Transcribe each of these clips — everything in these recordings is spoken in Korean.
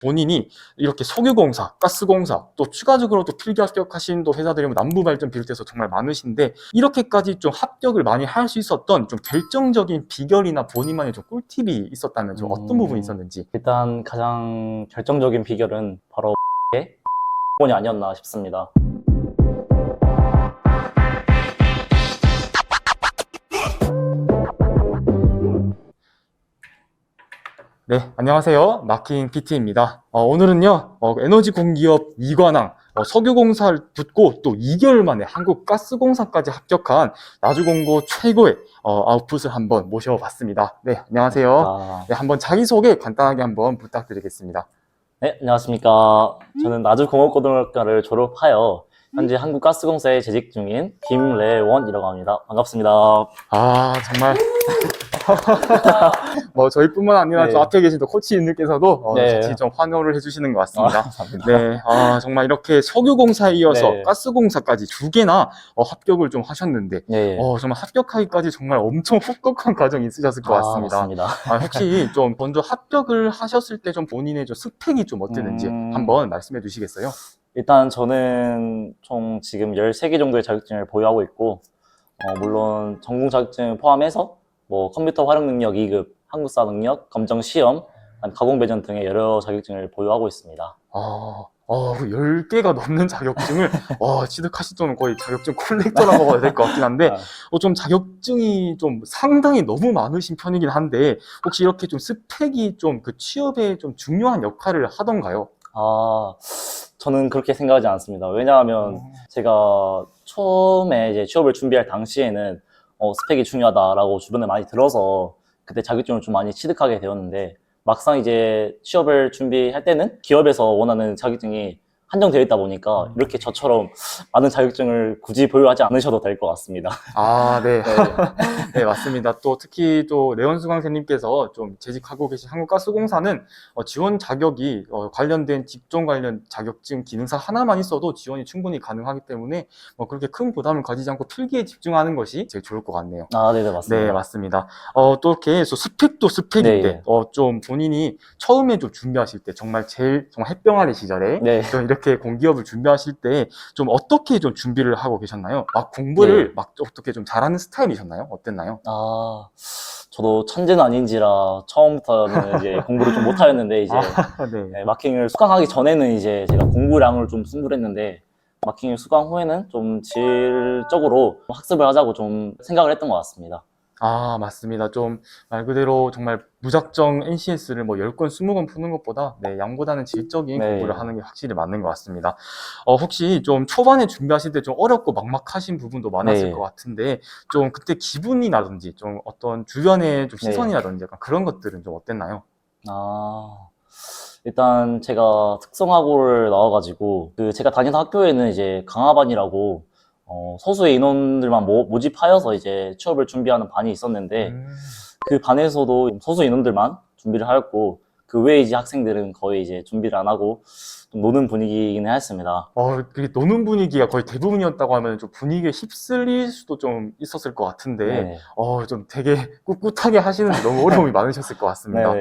본인이 이렇게 석유공사, 가스공사, 또 추가적으로 또 필기 합격하신 또 회사들이 뭐 남부발전 비롯해서 정말 많으신데 이렇게까지 좀 합격을 많이 할 수 있었던 좀 결정적인 비결이나 본인만의 좀 꿀팁이 있었다면 좀 어떤 부분이 있었는지. 일단 가장 결정적인 비결은 바로 이 아니었나 싶습니다. 네, 안녕하세요. 마킹 PT입니다. 오늘은요, 에너지 공기업 이관왕, 석유공사를 붙고 또 2개월 만에 한국가스공사까지 합격한 나주공고 최고의 아웃풋을 한번 모셔봤습니다. 네, 안녕하세요. 네, 한번 자기소개 간단하게 한번 부탁드리겠습니다. 네, 안녕하십니까. 저는 나주공업고등학교를 졸업하여 현재 한국가스공사에 재직 중인 김래원이라고 합니다. 반갑습니다. 정말. 저희뿐만 아니라 네. 저 앞에 계신 또 코치님들께서도 네. 같이 좀 환호를 해주시는 것 같습니다. 감사합니다. 네, 정말 이렇게 석유공사에 이어서 네. 가스공사까지 2개나 합격을 좀 하셨는데, 네. 정말 합격하기까지 정말 엄청 훅곡한 과정이 있으셨을 것 같습니다. 맞습니다. 혹시 좀 먼저 합격을 하셨을 때 좀 본인의 좀 스펙이 좀 어땠는지 한번 말씀해 주시겠어요? 일단 저는 총 지금 13개 정도의 자격증을 보유하고 있고, 물론 전공 자격증 포함해서 뭐 컴퓨터 활용 능력 2급, 한국사 능력, 검정 시험, 가공 배전 등의 여러 자격증을 보유하고 있습니다. 10개가 넘는 자격증을 취득하실 정도면 거의 자격증 콜렉터라고 봐야 될 것 같긴 한데 좀 자격증이 좀 상당히 너무 많으신 편이긴 한데 혹시 이렇게 좀 스펙이 좀 그 취업에 좀 중요한 역할을 하던가요? 저는 그렇게 생각하지 않습니다. 왜냐하면 제가 처음에 이제 취업을 준비할 당시에는 스펙이 중요하다라고 주변에 많이 들어서 그때 자격증을 좀 많이 취득하게 되었는데 막상 이제 취업을 준비할 때는 기업에서 원하는 자격증이 한정되어 있다 보니까 이렇게 저처럼 많은 자격증을 굳이 보유하지 않으셔도 될 것 같습니다. 네. 네. 네, 맞습니다. 또 특히 또 레원수강생님께서 좀 재직하고 계신 한국가스공사는 지원 자격이 관련된 직종 관련 자격증 기능사 하나만 있어도 지원이 충분히 가능하기 때문에 그렇게 큰 부담을 가지지 않고 필기에 집중하는 것이 제일 좋을 것 같네요. 네네, 맞습니다. 네, 맞습니다. 또 이렇게 스펙도 스펙인데 네. 좀 본인이 처음에 좀 준비하실 때 정말 햇병아리 시절에 네. 좀 이렇게 공기업을 준비하실 때 좀 어떻게 좀 준비를 하고 계셨나요? 막 공부를 막 어떻게 좀 잘하는 스타일이셨나요? 어땠나요? 저도 천재는 아닌지라 처음부터는 이제 공부를 좀 못하였는데 이제 네. 마킹을 수강하기 전에는 이제 제가 공부량을 좀 승부를 했는데 마킹을 수강 후에는 좀 질적으로 학습을 하자고 좀 생각을 했던 것 같습니다. 맞습니다. 좀 말 그대로 정말 무작정 NCS를 10권, 20권 푸는 것보다 양보다는 질적인 공부를 하는 게 확실히 맞는 것 같습니다. 혹시 좀 초반에 준비하실 때 좀 어렵고 막막하신 부분도 많았을 것 같은데 좀 그때 기분이라든지 좀 어떤 주변의 좀 시선이라든지 약간 그런 것들은 좀 어땠나요? 일단 제가 특성화고를 나와가지고 제가 다니던 학교에는 이제 강화반이라고 소수의 인원들만 모집하여서 이제 취업을 준비하는 반이 있었는데 그 반에서도 소수 인원들만 준비를 하였고 그 외에 이제 학생들은 거의 이제 준비를 안 하고 좀 노는 분위기이긴 했습니다. 그게 노는 분위기가 거의 대부분이었다고 하면 좀 분위기에 휩쓸릴 수도 좀 있었을 것 같은데 좀 되게 꿋꿋하게 하시는데 너무 어려움이 많으셨을 것 같습니다.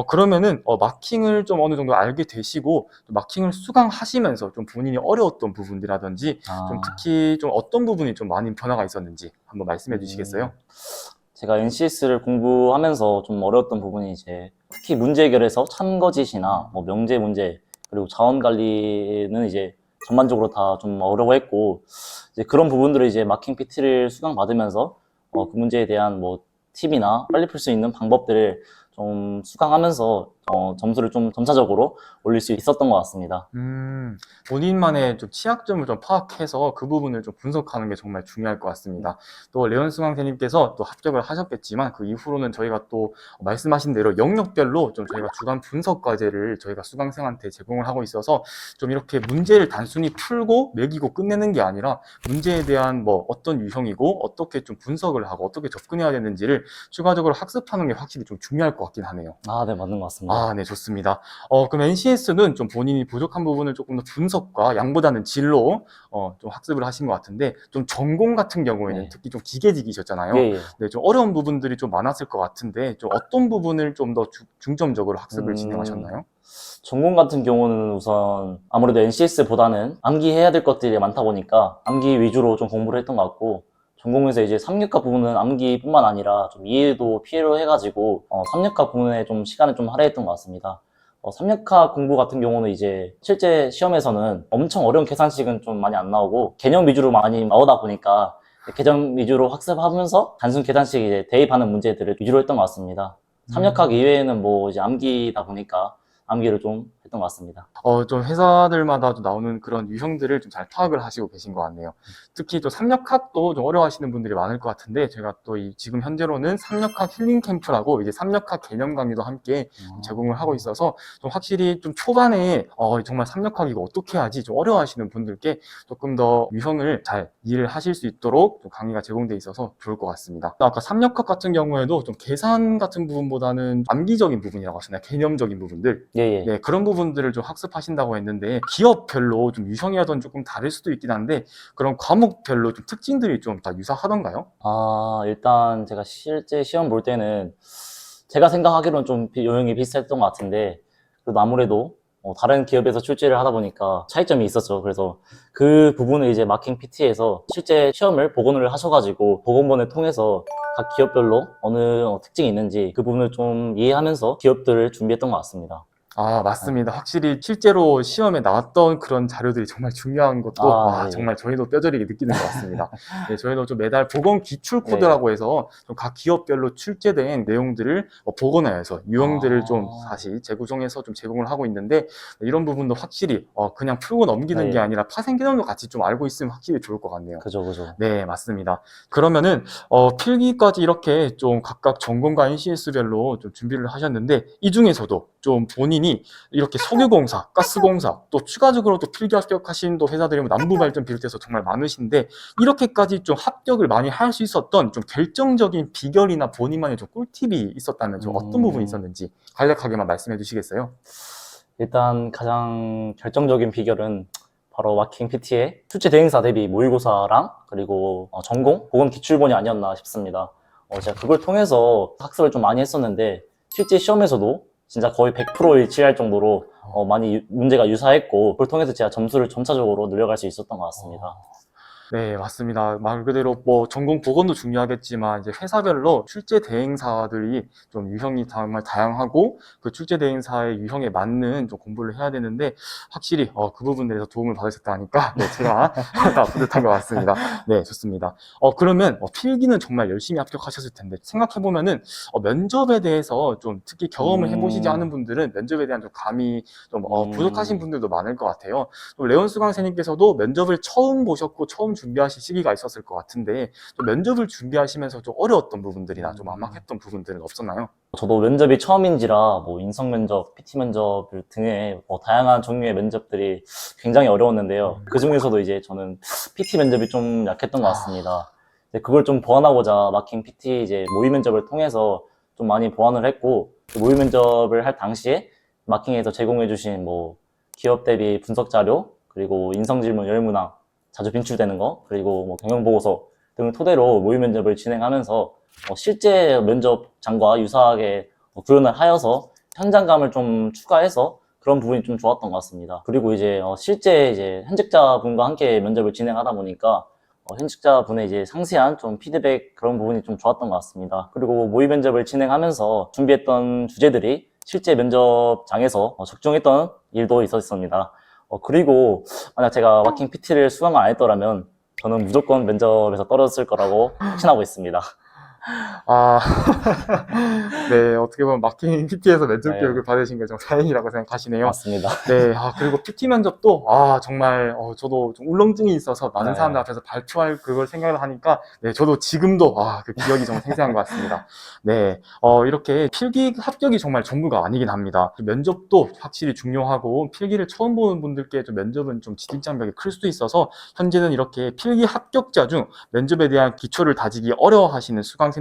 그러면은 마킹을 좀 어느 정도 알게 되시고 마킹을 수강하시면서 좀 본인이 어려웠던 부분이라든지 좀 특히 좀 어떤 부분이 좀 많은 변화가 있었는지 한번 말씀해 주시겠어요? 제가 NCS를 공부하면서 좀 어려웠던 부분이 이제 특히 문제 해결에서 참거짓이나 뭐 명제 문제 그리고 자원 관리는 이제 전반적으로 다 좀 어려워했고 이제 그런 부분들을 이제 마킹 PT를 수강 받으면서 그 문제에 대한 뭐 팁이나 빨리 풀 수 있는 방법들을 좀 수강하면서 점수를 좀 점차적으로 올릴 수 있었던 것 같습니다. 본인만의 좀 취약점을 좀 파악해서 그 부분을 좀 분석하는 게 정말 중요할 것 같습니다. 또 레온 수강생님께서 또 합격을 하셨겠지만 그 이후로는 저희가 또 말씀하신 대로 영역별로 좀 저희가 주간 분석 과제를 저희가 수강생한테 제공을 하고 있어서 좀 이렇게 문제를 단순히 풀고 매기고 끝내는 게 아니라 문제에 대한 어떤 유형이고 어떻게 좀 분석을 하고 어떻게 접근해야 되는지를 추가적으로 학습하는 게 확실히 좀 중요할 것 같긴 하네요. 네, 맞는 것 같습니다. 네, 좋습니다. 그럼 NCS는 좀 본인이 부족한 부분을 조금 더 분석과 양보다는 질로 좀 학습을 하신 것 같은데 좀 전공 같은 경우에는 특히 좀 기계직이셨잖아요. 네, 좀 어려운 부분들이 좀 많았을 것 같은데 좀 어떤 부분을 좀 더 중점적으로 학습을 진행하셨나요? 전공 같은 경우는 우선 아무래도 NCS보다는 암기해야 될 것들이 많다 보니까 암기 위주로 좀 공부를 했던 것 같고, 전공에서 이제 삼육학 부분은 암기뿐만 아니라 좀 이해도 필요로 해가지고 삼육학 부분에 좀 시간을 좀 할애했던 것 같습니다. 삼육학 공부 같은 경우는 이제 실제 시험에서는 엄청 어려운 계산식은 좀 많이 안 나오고 개념 위주로 많이 나오다 보니까 개념 위주로 학습하면서 단순 계산식 이제 대입하는 문제들을 위주로 했던 것 같습니다. 삼육학 이외에는 뭐 이제 암기다 보니까 암기를 좀 했던 것 같습니다. 좀 회사들마다 좀 나오는 그런 유형들을 좀 잘 파악을 하시고 계신 것 같네요. 특히 또 삼역학도 좀 어려워하시는 분들이 많을 것 같은데, 제가 또 지금 현재로는 삼역학 힐링 캠프라고 이제 삼역학 개념 강의도 함께 제공을 하고 있어서 좀 확실히 좀 초반에 정말 삼역학 이거 어떻게 하지 좀 어려워하시는 분들께 조금 더 유형을 잘 이해를 하실 수 있도록 좀 강의가 제공돼 있어서 좋을 것 같습니다. 아까 삼역학 같은 경우에도 좀 계산 같은 부분보다는 암기적인 부분이라고 하셨나요? 개념적인 부분들. 예. 네, 그런 부분들을 좀 학습하신다고 했는데, 기업별로 좀 유형이라든 조금 다를 수도 있긴 한데, 그런 과목별로 좀 특징들이 좀 다 유사하던가요? 일단 제가 실제 시험 볼 때는 제가 생각하기로는 좀 요령이 비슷했던 것 같은데, 그래도 아무래도 다른 기업에서 출제를 하다 보니까 차이점이 있었죠. 그래서 그 부분을 이제 마킹 PT에서 실제 시험을 복원을 하셔가지고 복원본을 통해서 각 기업별로 어느 특징이 있는지 그 부분을 좀 이해하면서 기업들을 준비했던 것 같습니다. 맞습니다. 확실히 실제로 시험에 나왔던 그런 자료들이 정말 중요한 것도, 예. 정말 저희도 뼈저리게 느끼는 것 같습니다. 네, 저희도 좀 매달 보건 기출 코드라고 해서 좀 각 기업별로 출제된 내용들을 복원하여서 유형들을 좀 다시 재구성해서 좀 제공을 하고 있는데, 이런 부분도 확실히 그냥 풀고 넘기는 게 아니라 파생 개념도 같이 좀 알고 있으면 확실히 좋을 것 같네요. 그죠. 네, 맞습니다. 그러면은 필기까지 이렇게 좀 각각 전공과 NCS별로 좀 준비를 하셨는데, 이 중에서도 좀 본인이 이렇게 석유공사, 가스공사, 또 추가적으로 또 필기 합격하신 또 회사들이 남부발전 비롯해서 정말 많으신데, 이렇게까지 좀 합격을 많이 할 수 있었던 좀 결정적인 비결이나 본인만의 좀 꿀팁이 있었다면 좀 어떤 부분이 있었는지 간략하게만 말씀해 주시겠어요? 일단 가장 결정적인 비결은 바로 마킹 PT의 출제 대행사 대비 모의고사랑 그리고 전공 보건 기출본이 아니었나 싶습니다. 제가 그걸 통해서 학습을 좀 많이 했었는데 실제 시험에서도 진짜 거의 100% 일치할 정도로 많이 문제가 유사했고, 그걸 통해서 제가 점수를 점차적으로 늘려갈 수 있었던 것 같습니다. 네, 맞습니다. 말 그대로 뭐 전공 보건도 중요하겠지만 이제 회사별로 출제 대행사들이 좀 유형이 정말 다양하고 그 출제 대행사의 유형에 맞는 좀 공부를 해야 되는데, 확실히 그 부분에서 도움을 받으셨다니까 네, 제가 다 뿌듯한 것 같습니다. 네, 좋습니다. 그러면 필기는 정말 열심히 합격하셨을 텐데, 생각해 보면은 면접에 대해서 좀 특히 경험을 해보시지 않은 분들은 면접에 대한 좀 감이 좀 부족하신 분들도 많을 것 같아요. 레온스 강사님께서도 면접을 처음 보셨고 처음 준비하실 시기가 있었을 것 같은데, 좀 면접을 준비하시면서 좀 어려웠던 부분들이나 좀 막막했던 부분들은 없었나요? 저도 면접이 처음인지라 뭐 인성 면접, PT 면접 등의 다양한 종류의 면접들이 굉장히 어려웠는데요. 그 중에서도 이제 저는 PT 면접이 좀 약했던 것 같습니다. 그걸 좀 보완하고자 마킹 PT 이제 모의 면접을 통해서 좀 많이 보완을 했고, 그 모의 면접을 할 당시에 마킹에서 제공해주신 뭐 기업 대비 분석 자료, 그리고 인성 질문 열문항 자주 빈출되는 거, 그리고 뭐 경영 보고서 등을 토대로 모의 면접을 진행하면서 실제 면접장과 유사하게 구현을 하여서 현장감을 좀 추가해서 그런 부분이 좀 좋았던 것 같습니다. 그리고 이제 실제 이제 현직자분과 함께 면접을 진행하다 보니까 현직자분의 이제 상세한 좀 피드백 그런 부분이 좀 좋았던 것 같습니다. 그리고 모의 면접을 진행하면서 준비했던 주제들이 실제 면접장에서 적중했던 일도 있었습니다. 그리고 만약 제가 마킹 PT를 수강을 안 했더라면 저는 무조건 면접에서 떨어졌을 거라고 확신하고 있습니다. 아, 네, 어떻게 보면 마케팅 PT에서 면접 네. 교육을 받으신 게 좀 다행이라고 생각하시네요. 맞습니다. 네, 그리고 PT 면접도, 정말, 저도 좀 울렁증이 있어서 많은 사람들 앞에서 발표할 그걸 생각을 하니까, 네, 저도 지금도, 그 기억이 정말 생생한 것 같습니다. 네, 이렇게 필기 합격이 정말 전부가 아니긴 합니다. 면접도 확실히 중요하고, 필기를 처음 보는 분들께 좀 면접은 좀 진입장벽이 클 수도 있어서, 현재는 이렇게 필기 합격자 중 면접에 대한 기초를 다지기 어려워하시는 수강생들이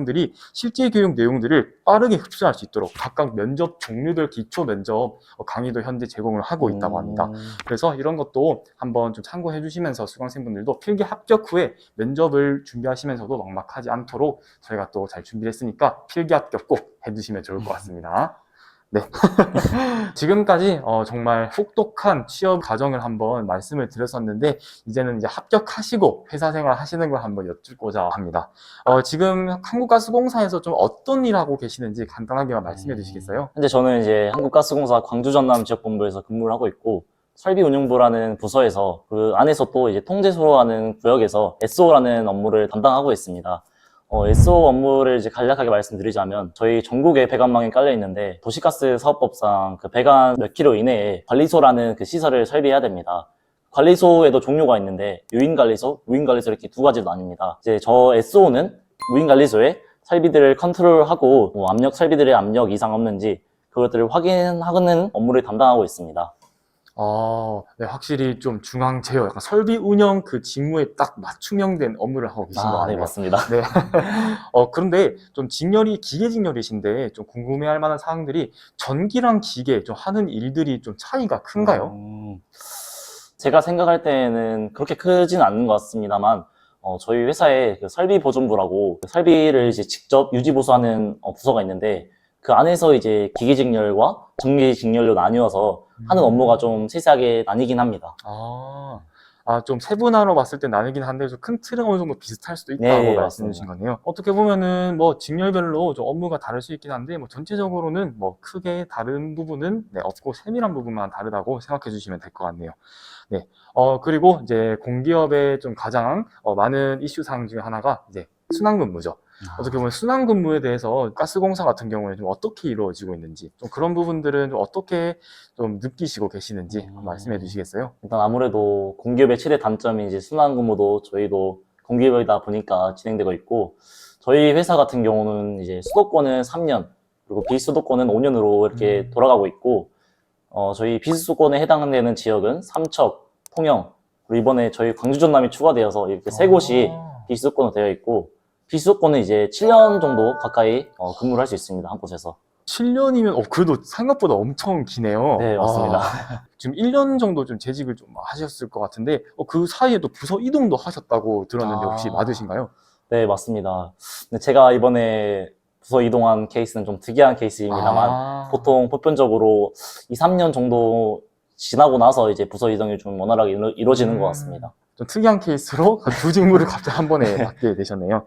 실제 교육 내용들을 빠르게 흡수할 수 있도록 각각 면접 종류별 기초 면접 강의도 현재 제공을 하고 있다고 합니다. 그래서 이런 것도 한번 좀 참고해 주시면서 수강생분들도 필기 합격 후에 면접을 준비하시면서도 막막하지 않도록 저희가 또 잘 준비했으니까 필기 합격 꼭 해주시면 좋을 것 같습니다. 네. 지금까지 정말 혹독한 취업 과정을 한번 말씀을 드렸었는데 이제는 이제 합격하시고 회사 생활 하시는 걸 한번 여쭙고자 합니다. 지금 한국가스공사에서 좀 어떤 일 하고 계시는지 간단하게만 말씀해 주시겠어요? 현재 저는 이제 한국가스공사 광주 전남 지역본부에서 근무를 하고 있고 설비운용부라는 부서에서 그 안에서 또 이제 통제소라는 구역에서 SO라는 업무를 담당하고 있습니다. SO 업무를 이제 간략하게 말씀드리자면 저희 전국에 배관망이 깔려 있는데 도시가스 사업법상 그 배관 몇 킬로 이내에 관리소라는 그 시설을 설비해야 됩니다. 관리소에도 종류가 있는데 유인관리소, 무인관리소 이렇게 두 가지로 나뉩니다. 이제 저 SO는 무인관리소에 설비들을 컨트롤하고 압력 설비들의 압력 이상 없는지 그것들을 확인하는 업무를 담당하고 있습니다. 네, 확실히 좀 중앙 제어, 약간 설비 운영 그 직무에 딱 맞춤형된 업무를 하고 계신 것 네, 같네요. 맞습니다. 네. 그런데 좀 직렬이 기계 직렬이신데 좀 궁금해할 만한 사항들이 전기랑 기계 좀 하는 일들이 좀 차이가 큰가요? 제가 생각할 때는 그렇게 크진 않는 것 같습니다만 저희 회사에 그 설비보존부라고 그 설비를 이제 직접 유지보수하는 부서가 있는데 그 안에서 이제 기계 직렬과 전기 직렬로 나뉘어서 하는 업무가 좀 세세하게 나뉘긴 합니다. 좀 세분화로 봤을 때 나뉘긴 한데 좀 큰 틀은 어느 정도 비슷할 수도 있다고 네, 말씀해 주신 거네요. 어떻게 보면은 뭐 직렬별로 좀 업무가 다를 수 있긴 한데 뭐 전체적으로는 뭐 크게 다른 부분은 네, 없고 세밀한 부분만 다르다고 생각해 주시면 될 것 같네요. 네. 그리고 이제 공기업의 좀 가장 많은 이슈 사항 중에 하나가 이제 순환근무죠. 어떻게 보면 순환근무에 대해서 가스공사 같은 경우에 좀 어떻게 이루어지고 있는지, 좀 그런 부분들은 좀 어떻게 좀 느끼시고 계시는지 한번 말씀해 주시겠어요? 일단 아무래도 공기업의 최대 단점이 이제 순환근무도 저희도 공기업이다 보니까 진행되고 있고 저희 회사 같은 경우는 이제 수도권은 3년 그리고 비수도권은 5년으로 이렇게 돌아가고 있고 저희 비수도권에 해당되는 지역은 삼척, 통영 그리고 이번에 저희 광주 전남이 추가되어서 이렇게 세 곳이 비수도권으로 되어 있고 비수도권은 이제 7년 정도 가까이 근무를 할 수 있습니다. 한 곳에서. 7년이면 그래도 생각보다 엄청 기네요. 네, 맞습니다. 지금 1년 정도 좀 재직을 좀 하셨을 것 같은데 그 사이에 또 부서 이동도 하셨다고 들었는데 혹시 맞으신가요? 네, 맞습니다. 근데 제가 이번에 부서 이동한 케이스는 좀 특이한 케이스입니다만 보통 보편적으로 2, 3년 정도 지나고 나서 이제 부서 이동이 좀 원활하게 이루어지는 것 같습니다. 좀 특이한 케이스로 두 직무를 갑자기 한 번에 맡게 되셨네요.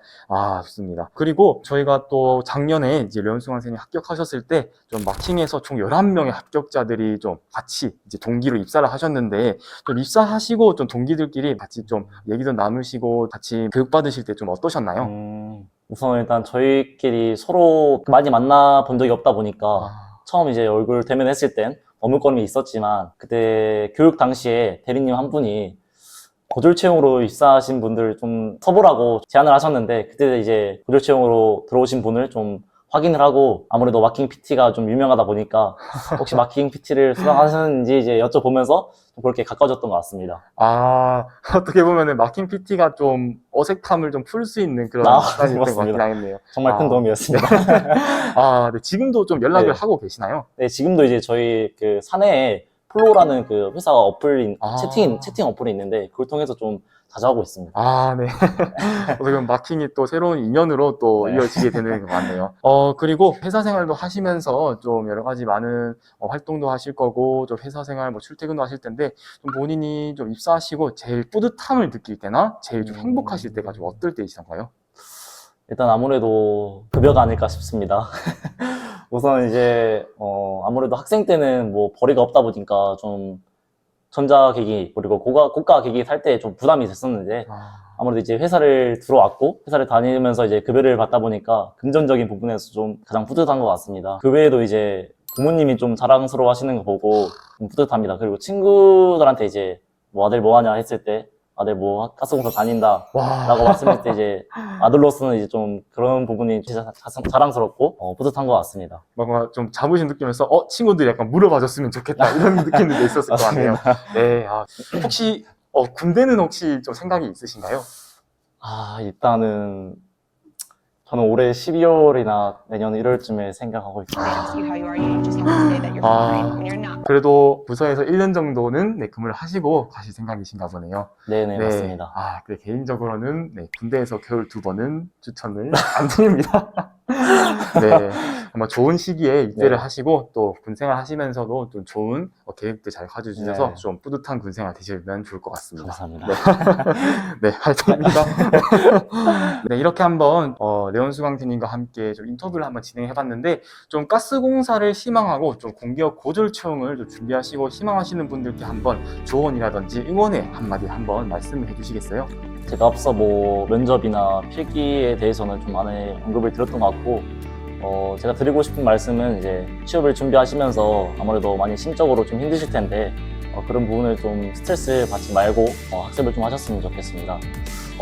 좋습니다. 그리고 저희가 또 작년에 이제 류현승 선생님이 합격하셨을 때 좀 마킹에서 총 11명의 합격자들이 좀 같이 이제 동기로 입사를 하셨는데 좀 입사하시고 좀 동기들끼리 같이 좀 얘기도 나누시고 같이 교육받으실 때 좀 어떠셨나요? 우선 일단 저희끼리 서로 많이 만나본 적이 없다 보니까 처음 이제 얼굴 대면했을 땐 머뭇거림이 있었지만 그때 교육 당시에 대리님 한 분이 고졸 채용으로 입사하신 분들 좀 서보라고 제안을 하셨는데 그때 이제 고졸 채용으로 들어오신 분을 좀 확인을 하고 아무래도 마킹 PT가 좀 유명하다 보니까 혹시 마킹 PT를 수강하셨는지 이제 여쭤보면서 좀 그렇게 가까워졌던 것 같습니다. 어떻게 보면은 마킹 PT가 좀 어색함을 좀 풀 수 있는 그런 시간이었던 것 같긴 하겠네요. 정말 큰 도움이었습니다. 네, 지금도 좀 연락을 네. 하고 계시나요? 네, 지금도 이제 저희 그 사내에 플로라는 그 회사가 채팅 어플이 있는데 그걸 통해서 좀 자주 하고 있습니다. 네. 어떻게 보면 마킹이 또 새로운 인연으로 또 네. 이어지게 되는 것 같네요. 그리고 회사 생활도 하시면서 좀 여러 가지 많은 활동도 하실 거고, 좀 회사 생활 뭐 출퇴근도 하실 텐데, 좀 본인이 좀 입사하시고 제일 뿌듯함을 느낄 때나 제일 좀 행복하실 때가 좀 어떨 때이신가요? 일단 아무래도 급여가 아닐까 싶습니다. 우선 이제 아무래도 학생 때는 뭐 벌이가 없다 보니까 좀 전자기기 그리고 고가 기기 살 때 좀 부담이 됐었는데 아무래도 이제 회사를 들어왔고 회사를 다니면서 이제 급여를 받다 보니까 금전적인 부분에서 좀 가장 뿌듯한 것 같습니다. 그 외에도 이제 부모님이 좀 자랑스러워 하시는 거 보고 좀 뿌듯합니다. 그리고 친구들한테 이제 뭐 아들 뭐 하냐 했을 때 아들 뭐 가스공사 다닌다 라고 말씀했을 때 이제 아들로서는 이제 좀 그런 부분이 진짜 자랑스럽고 뿌듯한 것 같습니다. 뭔가 좀 자부심 느끼면서 친구들이 약간 물어봐줬으면 좋겠다 이런 느낌도 있었을 것 같네요. 네. 혹시 군대는 혹시 좀 생각이 있으신가요? 일단은 저는 올해 12월이나 내년 1월쯤에 생각하고 있습니다. ask you how you are, you just have to say that you're fine when you're not. 그래도 부서에서 1년 정도는 네, 근무를 하시고 가실 생각이신가 보네요. 네네, 맞습니다. 그래, 개인적으로는 네, 군대에서 겨울 2번은 추천을 안 드립니다. 네, 정말 좋은 시기에 입대를 네. 하시고 또 군생활 하시면서도 좀 좋은 계획도 잘 가져주셔서 네. 좀 뿌듯한 군생활 되시면 좋을 것 같습니다. 감사합니다. 네, 화이팅입니다. 네, 이렇게 한번 레온수강태님과 함께 좀 인터뷰를 한번 진행해봤는데 좀 가스공사를 희망하고 좀 공기업 고졸 채용을 좀 준비하시고 희망하시는 분들께 한번 조언이라든지 응원의 한마디 한번 말씀을 해주시겠어요? 제가 앞서 뭐 면접이나 필기에 대해서는 좀 많이 언급을 드렸던 것 같고, 제가 드리고 싶은 말씀은 이제 취업을 준비하시면서 아무래도 많이 심적으로 좀 힘드실 텐데, 그런 부분을 좀 스트레스 받지 말고 학습을 좀 하셨으면 좋겠습니다.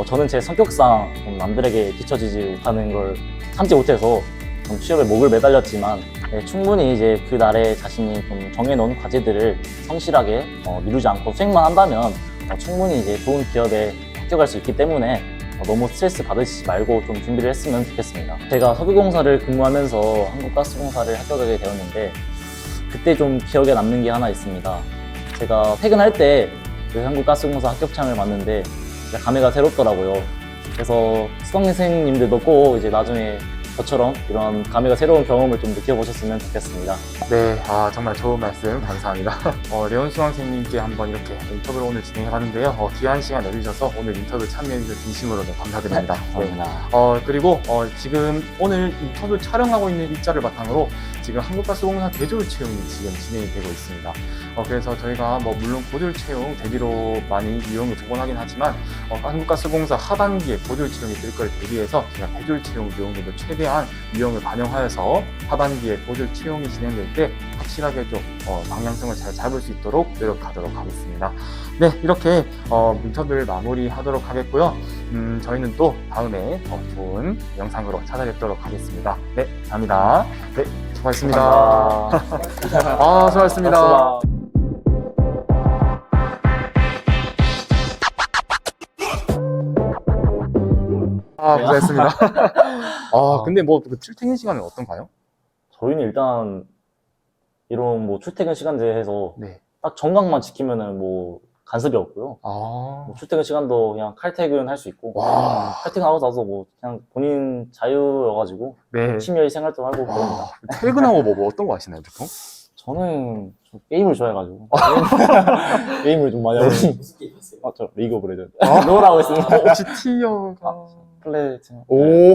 저는 제 성격상 좀 남들에게 뒤처지지 못하는 걸 참지 못해서 좀 취업에 목을 매달렸지만, 네, 충분히 이제 그 날에 자신이 좀 정해놓은 과제들을 성실하게 미루지 않고 수행만 한다면 충분히 이제 좋은 기업에 합격할 수 있기 때문에 너무 스트레스 받으시지 말고 좀 준비를 했으면 좋겠습니다. 제가 석유공사를 근무하면서 한국가스공사를 합격하게 되었는데, 그때 좀 기억에 남는 게 하나 있습니다. 제가 퇴근할 때 그 한국가스공사 합격장을 봤는데 진짜 감회가 새롭더라고요. 그래서 수강생님들도 꼭 이제 나중에 저처럼 이런 감회가 새로운 경험을 좀 느껴보셨으면 좋겠습니다. 네, 정말 좋은 말씀 감사합니다. 레온수강생님께 한번 이렇게 인터뷰를 오늘 진행해봤는데요. 귀한 시간 내주셔서 오늘 인터뷰 참여해주셔서 진심으로 감사드립니다. 감사합니다. 그리고 지금 오늘 인터뷰 촬영하고 있는 일자를 바탕으로 지금 한국가스공사 대졸 채용이 지금 진행이 되고 있습니다. 그래서 저희가 뭐 물론 고졸 채용 대비로 많이 유형을 복원하긴 하지만 한국가스공사 하반기에 고졸 채용이 될 걸 대비해서 제가 대졸 채용 유형들도 최대한 유형을 반영하여서 하반기에 고졸 채용이 진행될 때 확실하게 좀 방향성을 잘 잡을 수 있도록 노력하도록 하겠습니다. 네, 이렇게 인터뷰를 마무리하도록 하겠고요. 저희는 또 다음에 더 좋은 영상으로 찾아뵙도록 하겠습니다. 네, 감사합니다. 네, 수고하셨습니다. 감사합니다. 수고하셨습니다. 고생했습니다. 근데 뭐 그 출퇴근 시간은 어떤가요? 저희는 일단 이런 뭐 출퇴근 시간제 해서 네. 딱 정각만 지키면은 뭐 간섭이 없고요. 뭐 출퇴근 시간도 그냥 칼퇴근 할 수 있고, 와. 칼퇴근하고 나서 뭐 그냥 본인 자유여가지고 네. 취미 생활도 하고 그럽니다. 퇴근하고 뭐 어떤 거 하시나요, 보통? 저는 좀 게임을 좋아해가지고 게임을 좀 많이 하고 무슨 게임 하세요? 저 리그 오브 레전드 롤 하고 있습니다. 혹시 티어가? 플레이팅. 오.